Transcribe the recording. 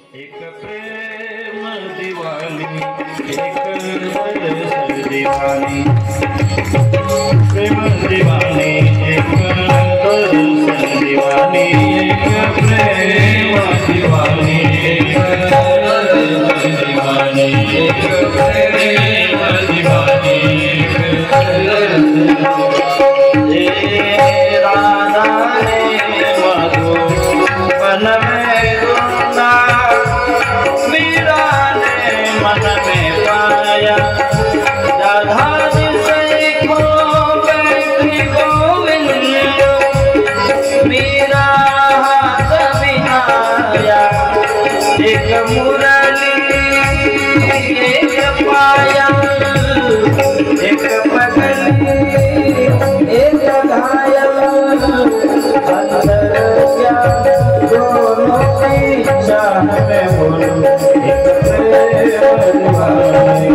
एक प्रेम दीवानी, एक बरस दीवानी, प्रेम दीवानी, एक बरस दीवानी, एक प्रेम दीवानी, एक बरस दीवानी, एक प्रेम दीवानी, एक राधा ने मधुबन में गोंदा, मीरा ने मन में पाया, राधा जिसे खो बैठी गोविंद, मीरा हाथ बिहाया, एक मुरली एक पायल, एक पगली एक घायल, अंदर क्या दोनों की चाह में बोलूं, एक प्रेम दीवानी।